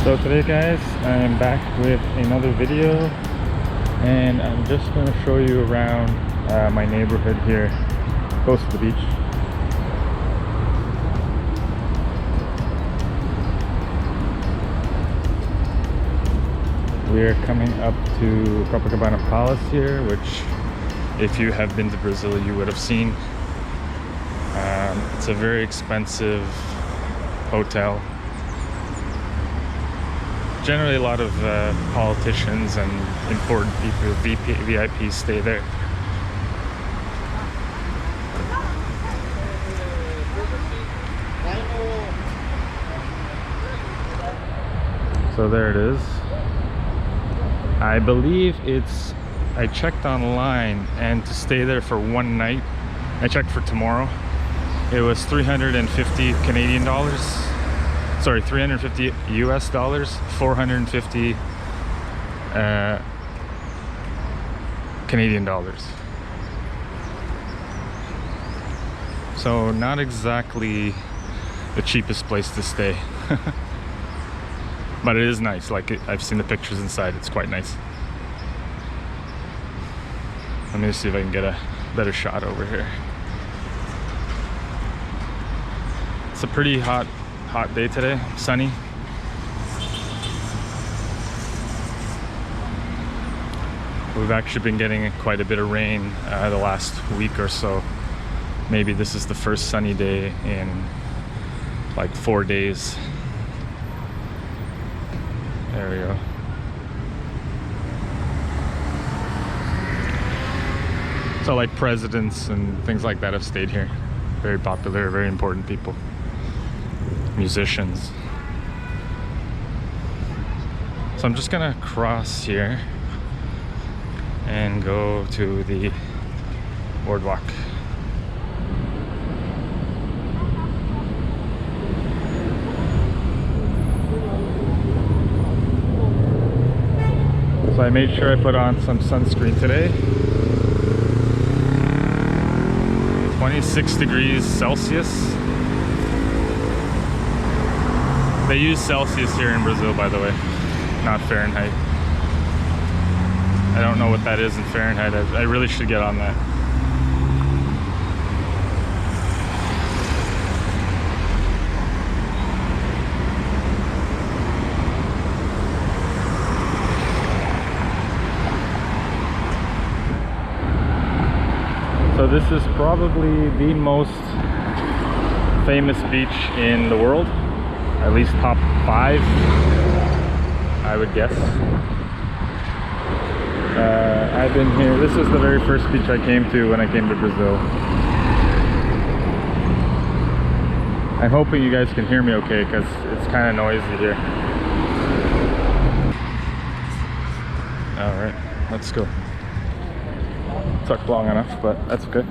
So today guys, I'm back with another video and I'm just going to show you around my neighborhood here close to the beach. We are coming up to Copacabana Palace here, which if you have been to Brazil you would have seen. It's a very expensive hotel. Generally a lot of politicians and important people, VIPs stay there. So there it is. I believe I checked online, and to stay there for one night, I checked for tomorrow, it was 350 Canadian dollars. Sorry, 350 US dollars, 450 Canadian dollars. So not exactly the cheapest place to stay. But it is nice. Like I've seen the pictures inside, it's quite nice. Let me see if I can get a better shot over here. It's a pretty hot day today, sunny. We've actually been getting quite a bit of rain the last week or so. Maybe this is the first sunny day in like 4 days. There we go. So like presidents and things like that have stayed here. Very popular, very important people. Musicians. So I'm just gonna cross here and go to the boardwalk. So I made sure I put on some sunscreen today. 26 degrees Celsius. They use Celsius here in Brazil, by the way, not Fahrenheit. I don't know what that is in Fahrenheit. I really should get on that. So this is probably the most famous beach in the world. At least top 5, I would guess. I've been here. This is the very first beach I came to when I came to Brazil. I'm hoping you guys can hear me okay, because it's kind of noisy here. Alright, let's go. Took long enough, but that's okay.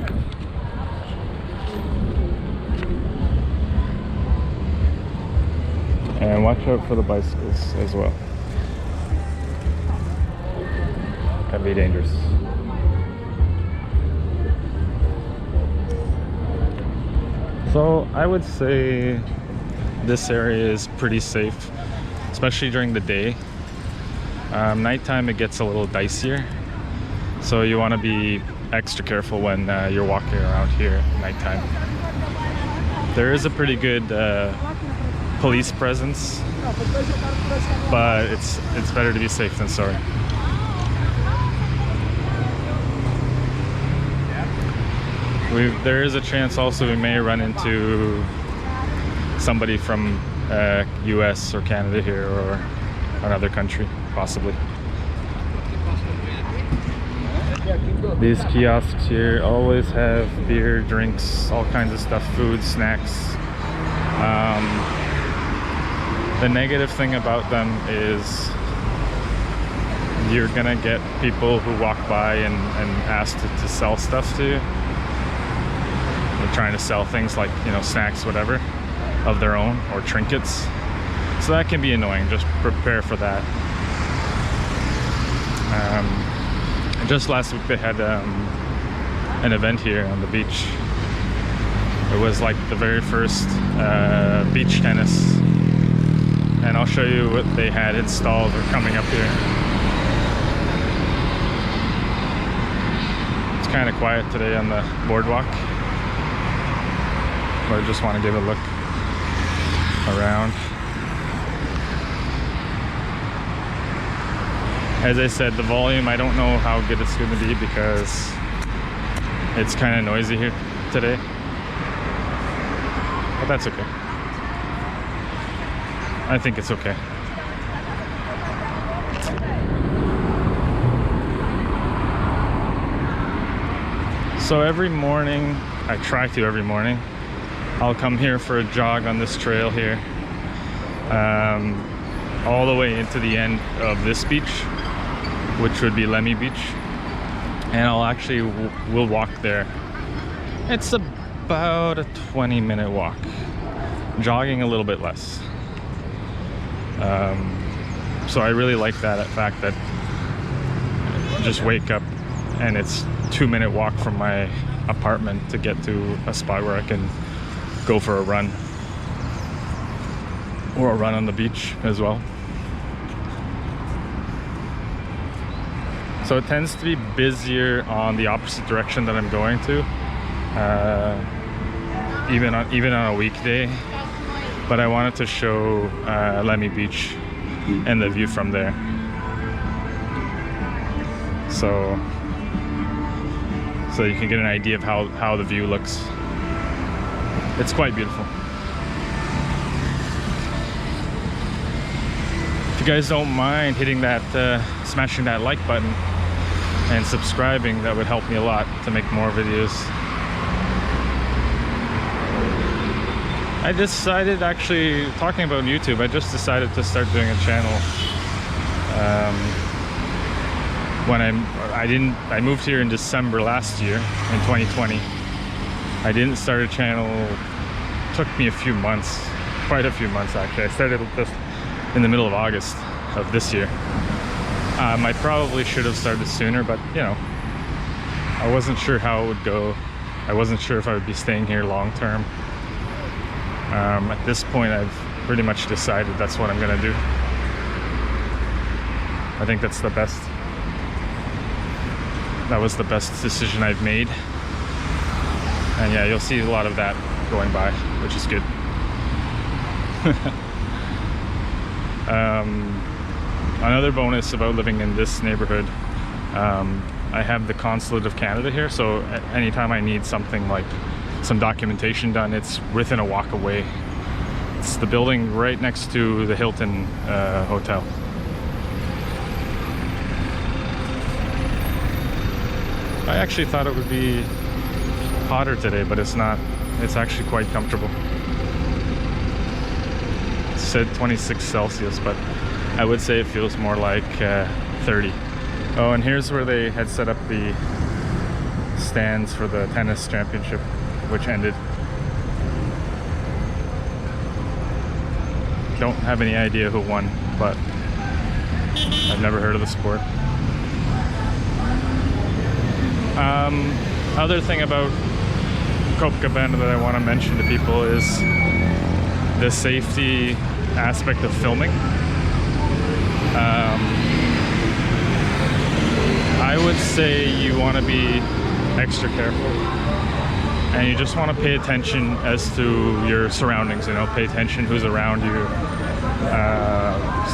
And watch out for the bicycles as well. Can be dangerous. So I would say this area is pretty safe, especially during the day. Nighttime it gets a little dicier, so you want to be extra careful when you're walking around here at nighttime. There is a pretty good police presence, but it's better to be safe than sorry. There is a chance also we may run into somebody from US or Canada here, or another country possibly. These kiosks here always have beer, drinks, all kinds of stuff, food, snacks. The negative thing about them is you're gonna get people who walk by and ask to sell stuff to you. They're trying to sell things like, you know, snacks, whatever, of their own, or trinkets. So that can be annoying. Just prepare for that. Just last week they had an event here on the beach. It was like the very first beach tennis, and I'll show you what they had installed or coming up here. It's kind of quiet today on the boardwalk, but I just want to give a look around. As I said, the volume, I don't know how good it's going to be because it's kind of noisy here today. But that's okay. I think it's okay. So every morning, I try to every morning, I'll come here for a jog on this trail here, all the way into the end of this beach, which would be Leme Beach, and I'll actually we'll walk there. It's about a 20-minute walk, jogging a little bit less. So I really like that fact that I just wake up and it's a 2-minute walk from my apartment to get to a spot where I can go for a run, or a run on the beach as well. So it tends to be busier on the opposite direction that I'm going to, even on a weekday. But I wanted to show Leme Beach and the view from there. So you can get an idea of how the view looks. It's quite beautiful. If you guys don't mind hitting that, smashing that like button and subscribing, that would help me a lot to make more videos. I decided, actually, talking about YouTube, I just decided to start doing a channel. When I moved here in December last year, in 2020. I didn't start a channel, took me a few months, quite a few months actually. I started this in the middle of August of this year. I probably should have started sooner, but you know, I wasn't sure how it would go. I wasn't sure if I would be staying here long term. At this point, I've pretty much decided that's what I'm gonna do. I think that's the best. That was the best decision I've made. And yeah, you'll see a lot of that going by, which is good. Another bonus about living in this neighborhood, I have the Consulate of Canada here, so anytime I need something like some documentation done, it's within a walk away. It's the building right next to the Hilton Hotel. I actually thought it would be hotter today, but it's not. It's actually quite comfortable. It said 26 Celsius, but I would say it feels more like 30. Oh, and here's where they had set up the stands for the tennis championship, which ended. Don't have any idea who won, but I've never heard of the sport. Other thing about Copacabana that I want to mention to people is the safety aspect of filming. I would say you want to be extra careful, and you just want to pay attention as to your surroundings, you know, pay attention who's around you,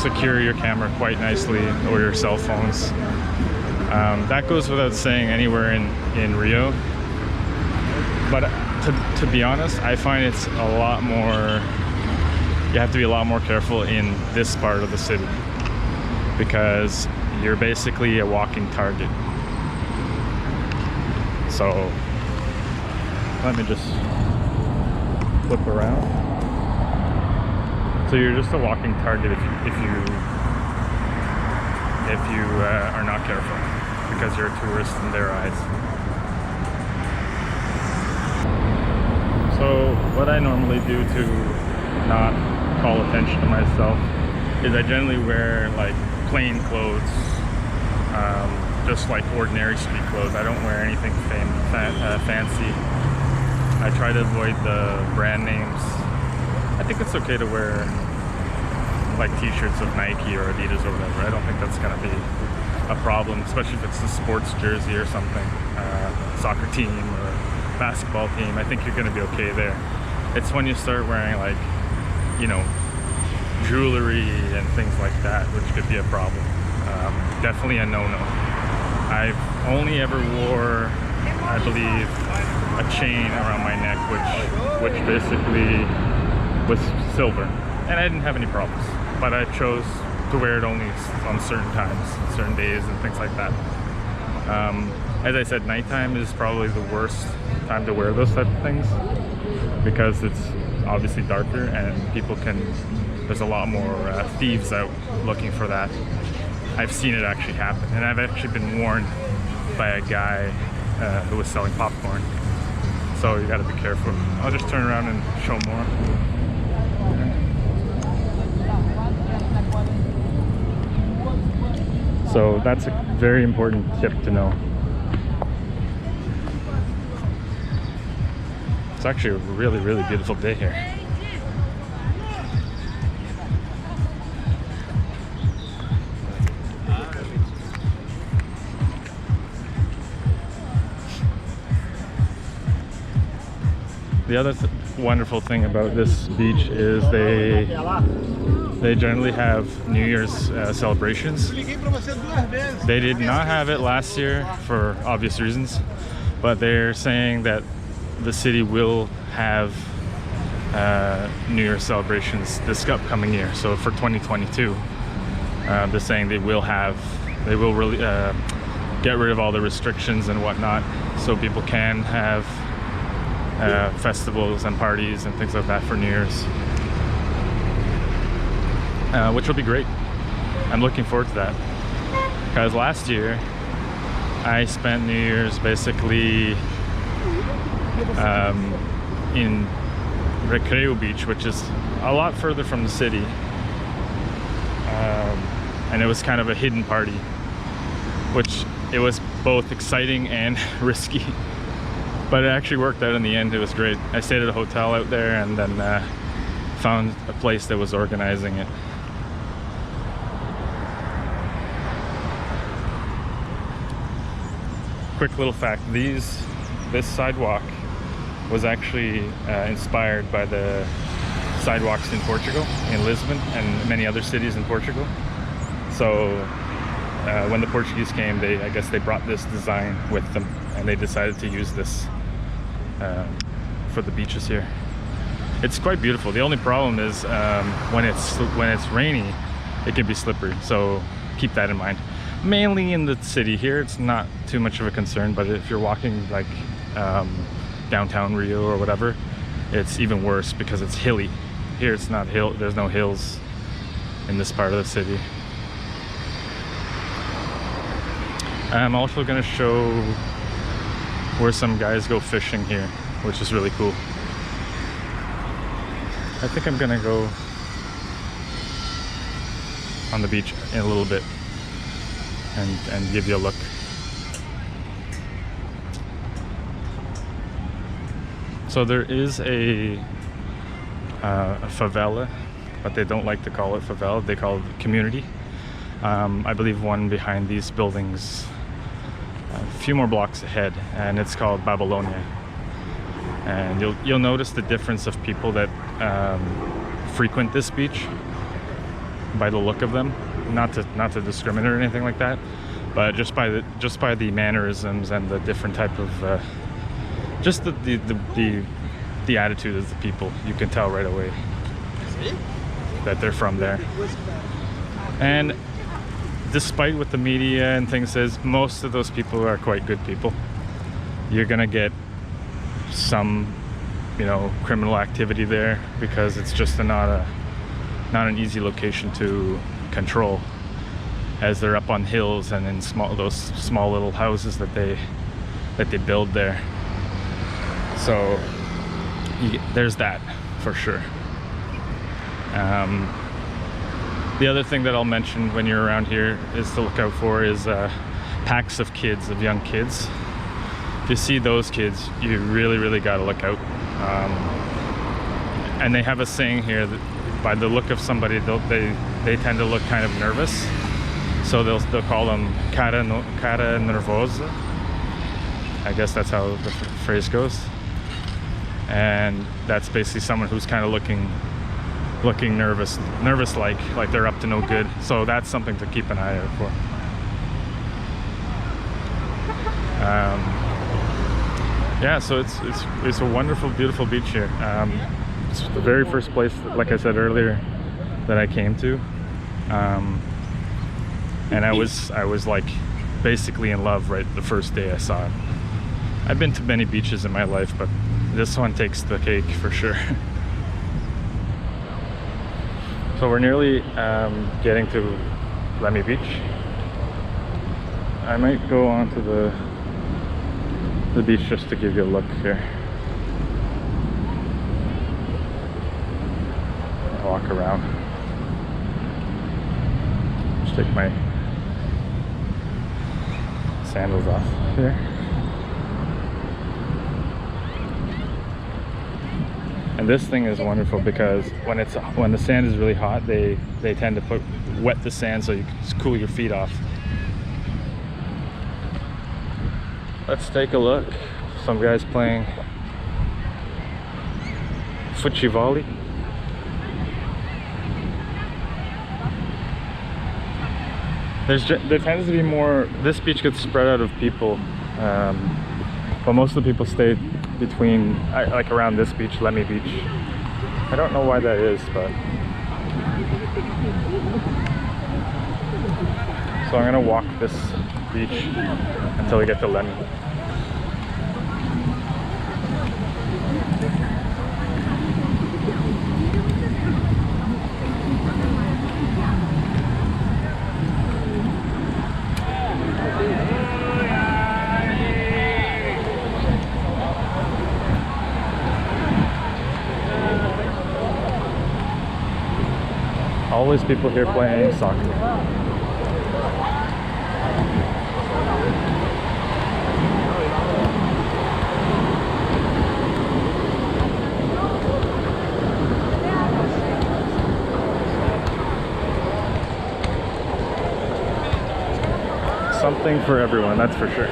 secure your camera quite nicely, or your cell phones. That goes without saying anywhere in Rio, but to be honest, I find it's a lot more, you have to be a lot more careful in this part of the city, because you're basically a walking target. So let me just flip around. So you're just a walking target if you are not careful, because you're a tourist in their eyes. So what I normally do to not call attention to myself is I generally wear like plain clothes, just like ordinary street clothes. I don't wear anything fancy. I try to avoid the brand names. I think it's okay to wear like t-shirts of Nike or Adidas or whatever. I don't think that's gonna be a problem, especially if it's a sports jersey or something, soccer team or basketball team. I think you're gonna be okay there. It's when you start wearing like, you know, jewelry and things like that, which could be a problem. Definitely a no-no. I've only ever wore, I believe, a chain around my neck, which basically was silver, and I didn't have any problems. But I chose to wear it only on certain times, certain days, and things like that. As I said, nighttime is probably the worst time to wear those type of things because it's obviously darker and people can. There's a lot more thieves out looking for that. I've seen it actually happen, and I've actually been warned by a guy who was selling popcorn. So you got to be careful. I'll just turn around and show more. So that's a very important tip to know. It's actually a really, really beautiful day here. The other wonderful thing about this beach is they generally have New Year's celebrations. They did not have it last year for obvious reasons, but they're saying that the city will have New Year's celebrations this upcoming year. So for 2022, they're saying they will really get rid of all the restrictions and whatnot, so people can have festivals and parties and things like that for New Year's, which will be great. I'm looking forward to that because last year I spent New Year's basically in Rio Beach, which is a lot further from the city, and it was kind of a hidden party, which it was both exciting and risky. But it actually worked out in the end. It was great. I stayed at a hotel out there and then found a place that was organizing it. Quick little fact, this sidewalk was actually inspired by the sidewalks in Portugal, in Lisbon and many other cities in Portugal. So when the Portuguese came, I guess they brought this design with them and they decided to use this for the beaches here. It's quite beautiful. The only problem is when it's rainy, it can be slippery, so keep that in mind. Mainly in the city here, it's not too much of a concern, but if you're walking like downtown Rio or whatever, it's even worse because it's hilly. Here it's not hill, there's no hills in this part of the city. I'm also going to show where some guys go fishing here, which is really cool. I think I'm gonna go on the beach in a little bit and give you a look. So there is a favela, but they don't like to call it favela, they call it community. I believe one behind these buildings, a few more blocks ahead, and it's called Babylonia. And you'll notice the difference of people that frequent this beach by the look of them. Not to discriminate or anything like that, but just by the mannerisms and the different type of just the attitude of the people. You can tell right away that they're from there. And despite what the media and things says, most of those people are quite good people. You're gonna get some, criminal activity there because it's just not an easy location to control, as they're up on hills and in those small little houses that they build there. So there's that for sure. The other thing that I'll mention when you're around here is to look out for is packs of kids, of young kids. If you see those kids, you really got to look out. And they have a saying here that by the look of somebody, they tend to look kind of nervous. So they'll call them cara nervosa. I guess that's how the phrase goes. And that's basically someone who's kind of looking nervous like they're up to no good. So that's something to keep an eye out for. Yeah, so it's a wonderful, beautiful beach here. It's the very first place, like I said earlier, that I came to, and I was like basically in love right the first day I saw it. I've been to many beaches in my life, but this one takes the cake for sure. So we're nearly getting to Leme Beach. I might go on to the beach just to give you a look here. Walk around. Just take my sandals off here. And this thing is wonderful because when the sand is really hot, they tend to wet the sand so you can just cool your feet off. Let's take a look. Some guys playing footsie volley. There tends to be more. This beach gets spread out of people, but most of the people stay between, like around this beach, Leme Beach. I don't know why that is, but so I'm gonna walk this beach until we get to Leme. Always people here playing soccer. Something for everyone, that's for sure.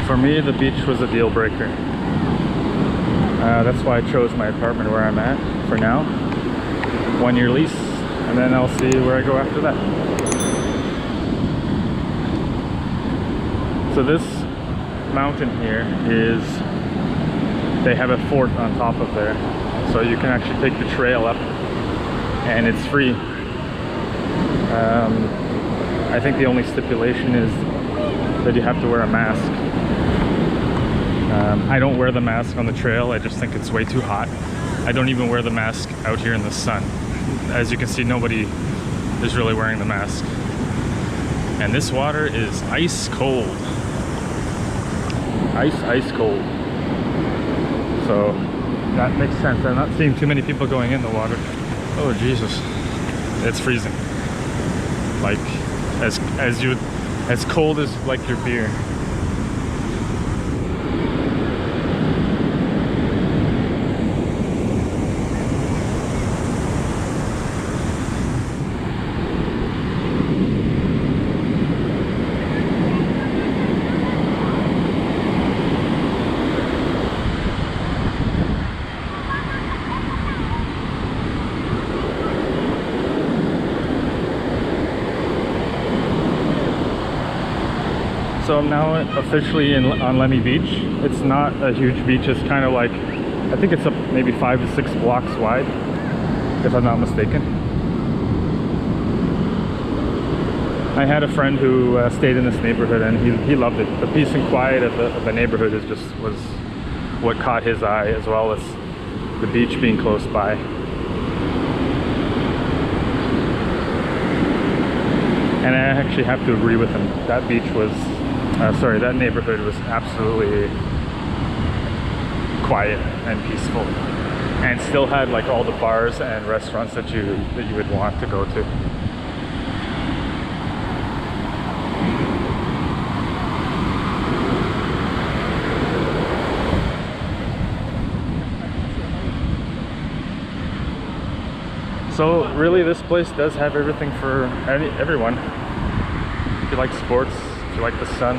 For me, the beach was a deal breaker. That's why I chose my apartment where I'm at for now. 1-year lease, and then I'll see where I go after that. So this mountain here is, they have a fort on top of there. So you can actually take the trail up and it's free. I think the only stipulation is that you have to wear a mask. I don't wear the mask on the trail. I just think it's way too hot. I don't even wear the mask out here in the sun. As you can see, nobody is really wearing the mask. And this water is ice cold. Ice cold. So that makes sense. I'm not seeing too many people going in the water. Oh Jesus, it's freezing. Like as cold as like your beer. So I'm now officially on Leme Beach. It's not a huge beach. It's kind of like, I think it's maybe 5 to 6 blocks wide, if I'm not mistaken. I had a friend who stayed in this neighborhood, and he loved it. The peace and quiet of the neighborhood was what caught his eye, as well as the beach being close by. And I actually have to agree with him. That beach was, that neighborhood was absolutely quiet and peaceful, and still had like all the bars and restaurants that you would want to go to. So really, this place does have everything for everyone. If you like sports, if you like the sun.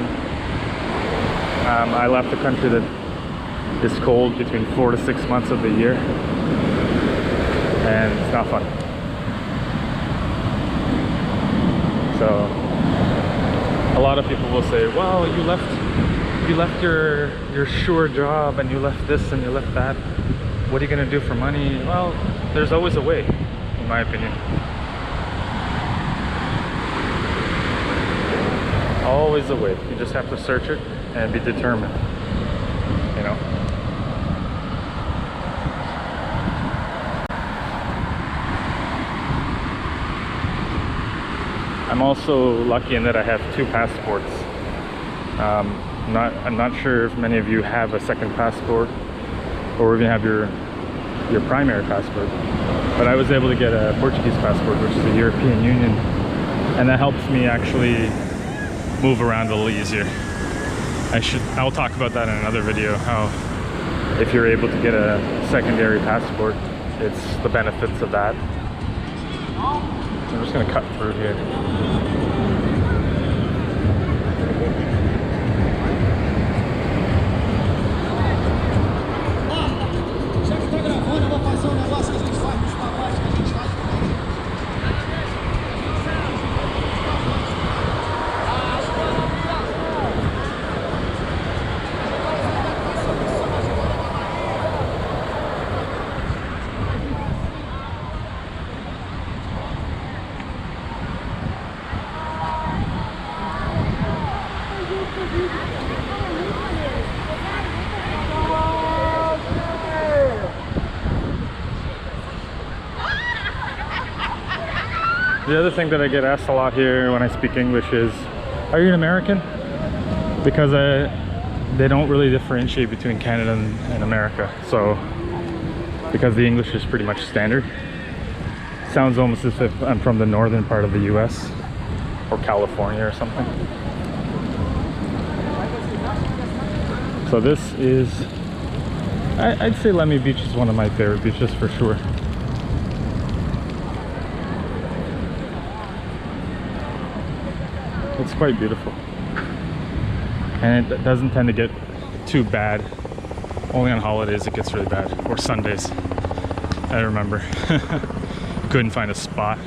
I left a country that is cold between 4 to 6 months of the year, and it's not fun. So a lot of people will say, well, you left your sure job, and you left this and you left that. What are you going to do for money? Well, there's always a way, in my opinion. Always a way. You just have to search it and be determined, you know. I'm also lucky in that I have 2 passports. I'm not sure if many of you have a second passport, or even have your primary passport, but I was able to get a Portuguese passport, which is the European Union, and that helps me actually move around a little easier. I'll talk about that in another video, how if you're able to get a secondary passport, it's the benefits of that. I'm just gonna cut through here. The other thing that I get asked a lot here when I speak English is, are you an American? Because they don't really differentiate between Canada and America. So, because the English is pretty much standard. Sounds almost as if I'm from the northern part of the US, or California or something. So this is, I'd say Leme Beach is one of my favorite beaches for sure. It's quite beautiful, and it doesn't tend to get too bad. Only on holidays it gets really bad, or Sundays. I remember couldn't find a spot.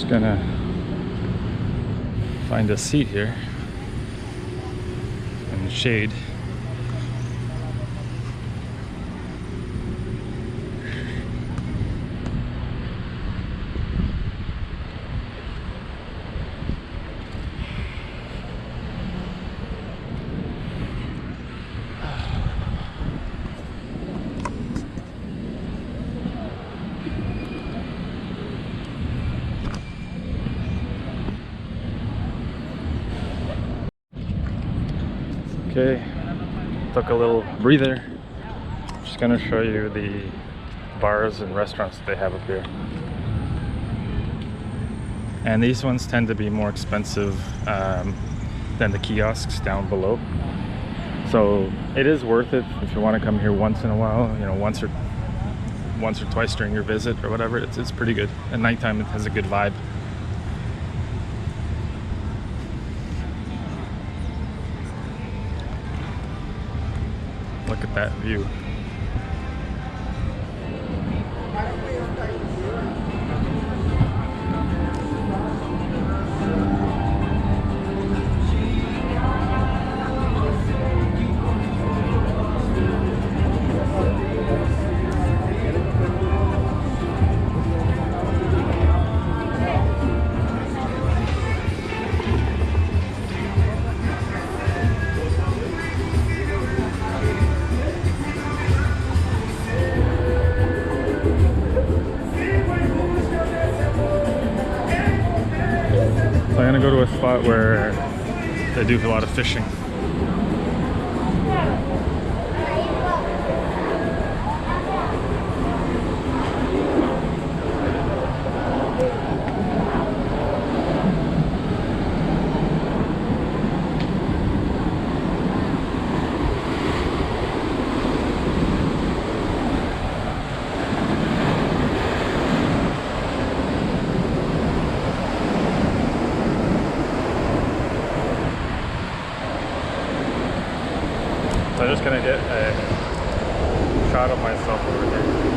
Gonna find a seat here in the shade. Okay, took a little breather. Just gonna show you the bars and restaurants that they have up here. And these ones tend to be more expensive than the kiosks down below. So it is worth it if you want to come here once in a while, you know, once or twice during your visit or whatever. It's pretty good. At nighttime it has a good vibe. Look at that view. So I'm gonna go to a spot where they do a lot of fishing. So I'm just gonna get a shot of myself over here.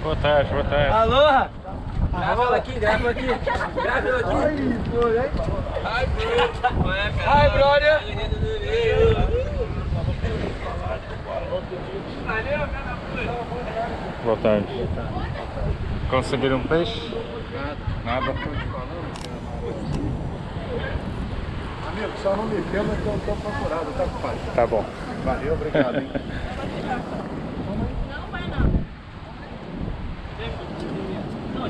Boa tarde, boa tarde. Aloha! Grava ela aqui, grava aqui. Grava ela aqui. Hi, brother! Boa tarde. Conseguiram peixe? Nada. Amigo, só não me filma que eu tô procurado, tá, compadre? Tá bom. Valeu, obrigado, hein?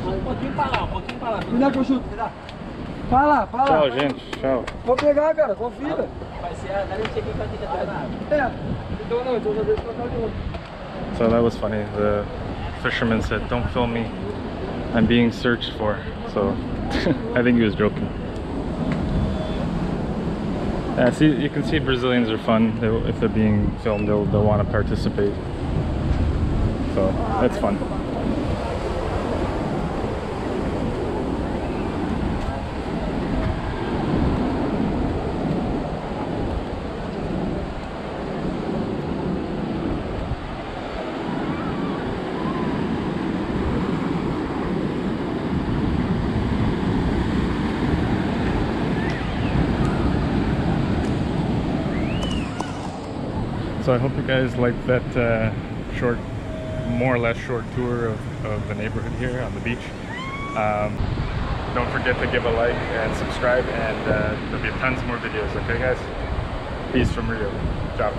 Um pouquinho pra lá, um pouquinho pra lá. Me dá que eu chuto, me dá. Pra lá, pra lá. Tchau, gente. Tchau. Vou pegar, cara, confia. Vai ser a galera que vai ter que entrar na água. É, então não, então eu vou deixar pra cá de novo. So that was funny. The fisherman said, "Don't film me. I'm being searched for." So I think he was joking. Yeah, see, you can see Brazilians are fun. If they're being filmed, they'll want to participate. So that's fun. So I hope you guys liked that short, more or less short tour of the neighborhood here on the beach. Don't forget to give a like and subscribe, and there'll be tons more videos, okay guys? Peace from Rio. Ciao.